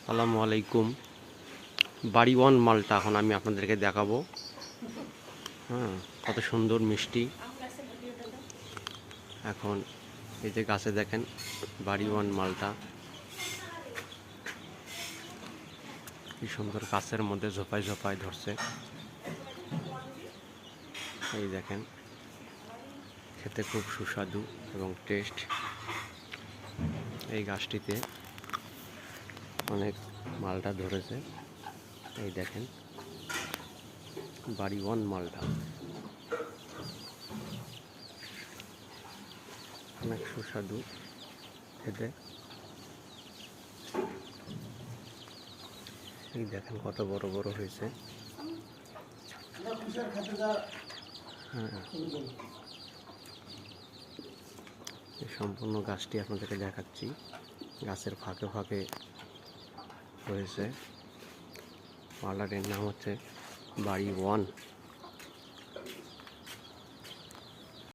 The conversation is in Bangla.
আসসালামু আলাইকুম। বাড়ি ওয়ান মালটা এখন আমি আপনাদেরকে দেখাবো। হ্যাঁ, কত সুন্দর মিষ্টি। এখন এই যে গাছে দেখেন বাড়ি ওয়ান মালটা, কি সুন্দর গাছের মধ্যে ঝোপায় ঝোপায় ধরছে। এই দেখেন, খেতে খুব সুস্বাদু এবং টেস্ট। এই গাছটিতে অনেক মালটা ধরেছে। এই দেখেন বাড়ি ওয়ান মালটা, অনেক সুস্বাদু খেতে। এই দেখেন কত বড় বড় হয়েছে। হ্যাঁ, এই সম্পূর্ণ গাছটি আপনাদেরকে দেখাচ্ছি। গাছের ফাঁকে ফাঁকে রয়েছে। মালটাটির নাম হচ্ছে বাড়ি ওয়ান।